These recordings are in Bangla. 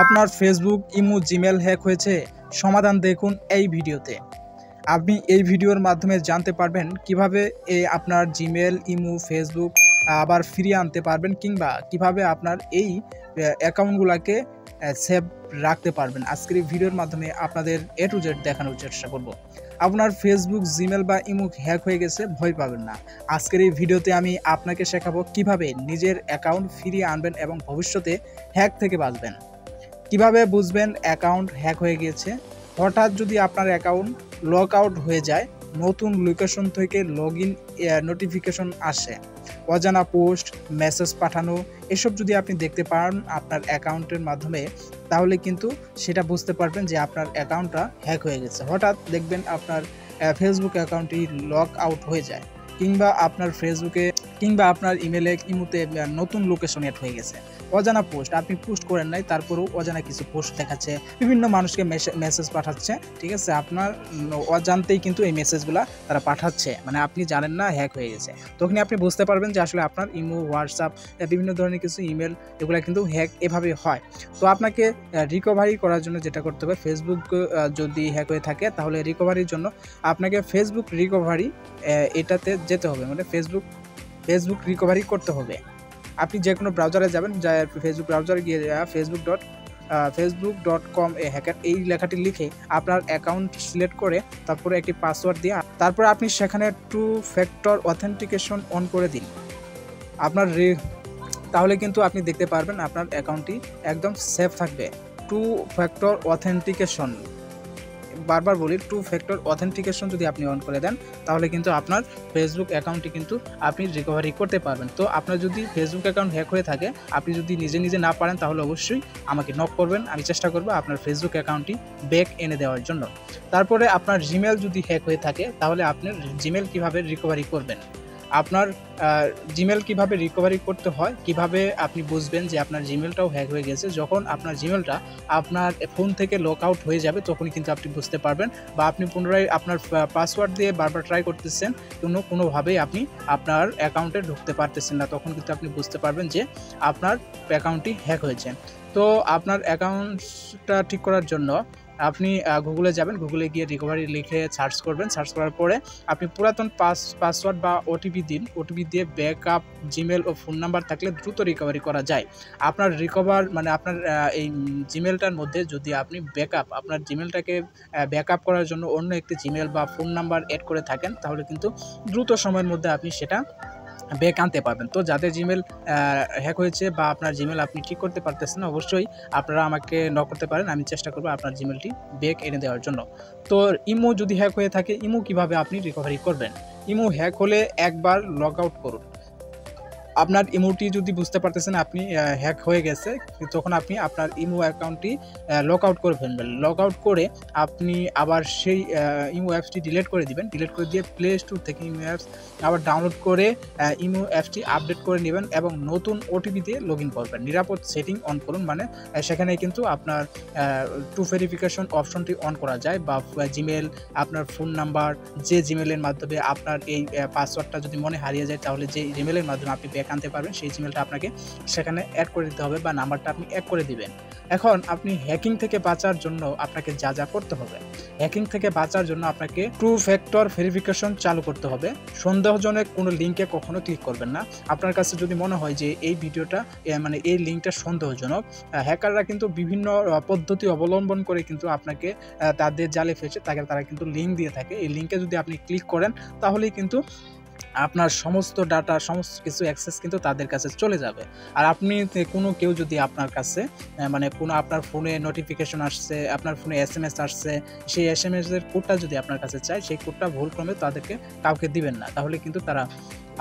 আপনার ফেসবুক, ইমো, জিমেল হ্যাক হয়েছে? সমাধান দেখুন এই ভিডিওতে। আপনি এই ভিডিওর মাধ্যমে জানতে পারবেন কিভাবে আপনার জিমেল, ইমো, ফেসবুক আবার ফিরিয়ে আনতে পারবেন, কিংবা কিভাবে আপনার এই অ্যাকাউন্টগুলোকে সেভ রাখতে পারবেন। আজকের এই ভিডিওর মাধ্যমে আপনাদের A to Z দেখানোর চেষ্টা করব। আপনার ফেসবুক, জিমেল বা ইমো হ্যাক হয়ে গেছে, ভয় পাবেন না। আজকের এই ভিডিওতে আমি আপনাকে শেখাবো কিভাবে নিজের অ্যাকাউন্ট ফিরিয়ে আনবেন এবং ভবিষ্যতে হ্যাক থেকে বাঁচবেন। কিভাবে বুঝবেন অ্যাকাউন্ট হ্যাক হয়ে গিয়েছে? হঠাৎ যদি আপনার অ্যাকাউন্ট লক আউট হয়ে যায়, নতুন লোকেশন থেকে লগইন নোটিফিকেশন আসে, অজানা পোস্ট, মেসেজ পাঠানো, এসব যদি আপনি দেখতে পান আপনার অ্যাকাউন্টের মাধ্যমে, তাহলে কিন্তু সেটা বুঝতে পারবেন যে আপনার অ্যাকাউন্টটা হ্যাক হয়ে গেছে। হঠাৎ দেখবেন আপনার ফেসবুক অ্যাকাউন্টটি লক আউট হয়ে যায়, কিংবা আপনার ফেসবুকে কিংবা আপনার ইমেলে, ইমোতে নতুন লোকেশন অ্যাড হয়ে গেছে, অজানা পোস্ট আপনি পোস্ট করেন নাই, তারপরেও অজানা কিছু পোস্ট দেখাচ্ছে, বিভিন্ন মানুষকে মেসেজ পাঠাচ্ছে, ঠিক আছে? আপনার অজান্তেই কিন্তু এই মেসেজগুলো তারা পাঠাচ্ছে, মানে আপনি জানেন না হ্যাক হয়ে গেছে। তখনই আপনি বুঝতে পারবেন যে আসলে আপনার ইমো, হোয়াটসঅ্যাপ, বিভিন্ন ধরনের কিছু ইমেল, এগুলো কিন্তু হ্যাক এভাবে হয়। তো আপনাকে রিকভারি করার জন্য যেটা করতে হবে, ফেসবুক যদি হ্যাক হয়ে থাকে তাহলে রিকভারির জন্য আপনাকে ফেসবুক রিকভারি এটাতে যেতে হবে, মানে ফেসবুক রিকভারি করতে হবে। আপনি যে কোনো ব্রাউজারে যাবেন, যা ফেসবুক ব্রাউজারে গিয়ে facebook.com হ্যাকার এই লেখাটি লিখে আপনার অ্যাকাউন্ট সিলেক্ট করে তারপরে একটি পাসওয়ার্ড দিয়ে তারপরে আপনি সেখানে 2 ফ্যাক্টর অথেন্টিকেশন অন করে দিন। তাহলে কিন্তু আপনি দেখতে পারবেন আপনার অ্যাকাউন্টটি একদম সেফ থাকবে। 2 ফ্যাক্টর অথেন্টিকেশন, বারবার বলি, 2 ফ্যাক্টর অথেন্টিকেশন যদি আপনি অন করে দেন, তাহলে কিন্তু আপনার ফেসবুক অ্যাকাউন্টটি কিন্তু আপনি রিকভারি করতে পারবেন। তো আপনার যদি ফেসবুক অ্যাকাউন্ট হ্যাক হয়ে থাকে, আপনি যদি নিজে না পারেন, তাহলে অবশ্যই আমাকে নক করবেন, আমি চেষ্টা করব আপনার ফেসবুক অ্যাকাউন্টটি ব্যাক এনে দেওয়ার জন্য। তারপরে আপনার জিমেল যদি হ্যাক হয়ে থাকে, তাহলে আপনার জিমেল কিভাবে রিকভারি করবেন, আপনার জিমেল কিভাবে রিকভারি করতে হয়, কিভাবে আপনি বুঝবেন যে আপনার জিমেলটাও হ্যাক হয়ে গেছে? যখন আপনার জিমেলটা আপনার ফোন থেকে লক আউট হয়ে যাবে, তখনই কিন্তু আপনি বুঝতে পারবেন, বা আপনি পুনরায় আপনার পাসওয়ার্ড দিয়ে বারবার ট্রাই করতেছেন, কোনোভাবেই আপনি আপনার অ্যাকাউন্টে ঢুকতে পারতেছেন না, তখন কিন্তু আপনি বুঝতে পারবেন যে আপনার অ্যাকাউন্টটি হ্যাক হয়েছে। তো আপনার অ্যাকাউন্টটা ঠিক করার জন্য আপনি গুগলে যাবেন, গুগলে গিয়ে রিকভারি লিখে সার্চ করবেন। সার্চ করার পরে আপনি পুরাতন পাসওয়ার্ড বা ওটিপি দিন। ওটিপি দিয়ে ব্যাকআপ জিমেল ও ফোন নাম্বার থাকলে দ্রুত রিকভারি করা যায়। আপনার মানে আপনার এই জিমেলটার মধ্যে যদি আপনি আপনার জিমেলটাকে ব্যাকআপ করার জন্য অন্য একটি জিমেল বা ফোন নাম্বার অ্যাড করে থাকেন, তাহলে কিন্তু দ্রুত সময়ের মধ্যে আপনি সেটা ব্যাক আনতে পারবেন। তো যাদের জিমেল হ্যাক হয়েছে বা আপনার জিমেল আপনি ঠিক করতে পারতেছেন, অবশ্যই আপনারা আমাকে নক করতে পারেন, আমি চেষ্টা করব আপনার জিমেলটি ব্যাক এনে দেওয়ার জন্য। তো ইমো যদি হ্যাক হয়ে থাকে, ইমো কিভাবে আপনি রিকভারি করবেন? ইমো হ্যাক হলে একবার লগ আউট করুন। আপনার ইমোটি যদি বুঝতে পারতেছেন আপনি হ্যাক হয়ে গেছে, তখন আপনি আপনার ইমো অ্যাকাউন্টটি লক আউট করে ফেলবেন। লক আউট করে আপনি আবার সেই ইমো অ্যাপসটি ডিলিট করে দিবেন। ডিলিট করে দিয়ে প্লে স্টোর থেকে ইমো অ্যাপস আবার ডাউনলোড করে ইমো অ্যাপসটি আপডেট করে নেবেন এবং নতুন ওটিপি দিয়ে লগ ইন করবেন। নিরাপদ সেটিং অন করুন, মানে সেখানে কিন্তু আপনার 2 ভেরিফিকেশন অপশনটি অন করা যায়, বা জিমেল, আপনার ফোন নাম্বার, যে জিমেলের মাধ্যমে আপনার এই পাসওয়ার্ডটা যদি মনে হারিয়ে যায়, তাহলে যে জিমেলের মাধ্যমে আপনি ব্যাক আনতে পারবেন, সেই জিমেলটা আপনাকে সেখানে অ্যাড করে দিতে হবে, বা নাম্বারটা আপনি অ্যাড করে দিবেন। এখন আপনি হ্যাকিং থেকে বাঁচার জন্য আপনাকে যা করতে হবে, হ্যাকিং থেকে বাঁচার জন্য আপনাকে 2 ফ্যাক্টর ভেরিফিকেশন চালু করতে হবে। সন্দেহজনক কোনো লিঙ্কে কখনো ক্লিক করবেন না। আপনার কাছে যদি মনে হয় যে এই ভিডিওটা মানে এই লিঙ্কটা সন্দেহজনক, হ্যাকাররা কিন্তু বিভিন্ন পদ্ধতি অবলম্বন করে কিন্তু আপনাকে তাদের জালে ফেসে তারা কিন্তু লিঙ্ক দিয়ে থাকে। এই লিঙ্কে যদি আপনি ক্লিক করেন, তাহলেই কিন্তু আপনার সমস্ত ডাটা, সমস্ত কিছু অ্যাক্সেস কিন্তু তাদের কাছে চলে যাবে। আর আপনি কেউ যদি আপনার কাছে মানে কোনো আপনার ফোনে নোটিফিকেশন আসছে, আপনার ফোনে SMS আসছে, সেই SMS এর কোডটা যদি আপনার কাছে চায়, সেই কোডটা ভুলক্রমে তাদেরকে কাউকে দিবেন না, তাহলে কিন্তু তারা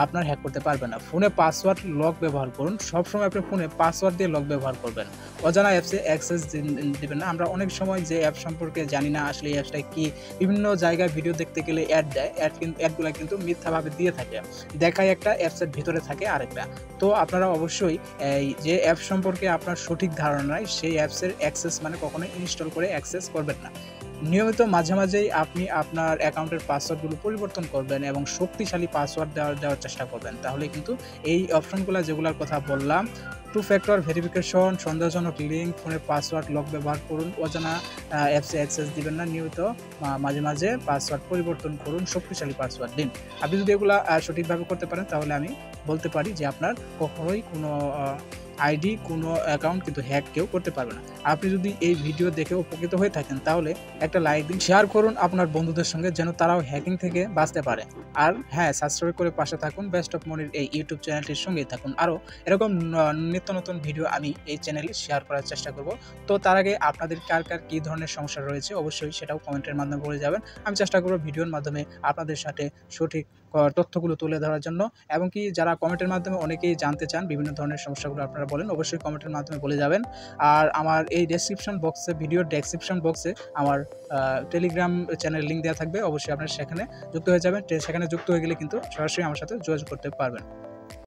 আপনার হ্যাক করতে পারবে না। ফোনে পাসওয়ার্ড লক ব্যবহার করুন। সবসময় আপনি ফোনে পাসওয়ার্ড দিয়ে লক ব্যবহার করবেন। অজানা অ্যাপসে অ্যাক্সেস দিবেন না। আমরা অনেক সময় যে অ্যাপ সম্পর্কে জানি না আসলে এই অ্যাপসটা কি, বিভিন্ন জায়গায় ভিডিও দেখতে গেলে অ্যাড দেয়, অ্যাডগুলো কিন্তু মিথ্যাভাবে দিয়ে থাকে, দেখায় একটা, অ্যাপসের ভিতরে থাকে আরেকটা। তো আপনারা অবশ্যই এই যে অ্যাপ সম্পর্কে আপনার সঠিক ধারণা নাই, সেই অ্যাপসের অ্যাক্সেস মানে কখনোই ইনস্টল করে অ্যাক্সেস করবেন না। নিয়মিত মাঝেই আপনি আপনার অ্যাকাউন্টের পাসওয়ার্ডগুলো পরিবর্তন করবেন এবং শক্তিশালী পাসওয়ার্ড দেওয়ার চেষ্টা করবেন। তাহলে কিন্তু এই অপশনগুলো যেগুলোর কথা বললাম, টু ফ্যাক্টর ভেরিফিকেশন, সন্দেহজনক লিঙ্ক, ফোনের পাসওয়ার্ড লক ব্যবহার করুন, অজানা অ্যাপসে অ্যাক্সেস দিবেন না, নিয়মিত মাঝে মাঝে পাসওয়ার্ড পরিবর্তন করুন, শক্তিশালী পাসওয়ার্ড দিন। আপনি যদি এগুলো সঠিকভাবে করতে পারেন তাহলে আমি বলতে পারি যে আপনার কখনোই কোনো আইডি, কোনো অ্যাকাউন্ট কিন্তু হ্যাক কেউ করতে পারবে না। আপনি যদি এই ভিডিও দেখে উপকৃত হয়ে থাকেন তাহলে একটা লাইক দিন, শেয়ার করুন আপনার বন্ধুদের সঙ্গে যেন তারাও হ্যাকিং থেকে বাঁচতে পারে। আর হ্যাঁ, সাবস্ক্রাইব করে পাশে থাকুন, বেস্ট অফ মনির এই ইউটিউব চ্যানেলটির সঙ্গেই থাকুন। আরও এরকম নিত্য নতুন ভিডিও আমি এই চ্যানেলে শেয়ার করার চেষ্টা করব। তো তার আগে আপনাদের কার কী ধরনের সমস্যা রয়েছে অবশ্যই সেটাও কমেন্টের মাধ্যমে বলে যাবেন। আমি চেষ্টা করব ভিডিওর মাধ্যমে আপনাদের সাথে সঠিক তথ্যগুলো তুলে ধরার জন্য, এবং কি যারা কমেন্টের মাধ্যমে অনেকেই জানতে চান বিভিন্ন ধরনের সমস্যাগুলো আপনারা বলেন, অবশ্যই কমেন্টের মাধ্যমে বলে যাবেন। আর আমার এই ডেসক্রিপশন বক্সে, ভিডিওর ডেসক্রিপশন বক্সে আমার টেলিগ্রাম চ্যানেল লিঙ্ক দেওয়া থাকবে, অবশ্যই আপনারা সেখানে যুক্ত হয়ে যাবেন। সেখানে যুক্ত হয়ে গেলে কিন্তু সরাসরি আমার সাথে যোগাযোগ করতে পারবেন।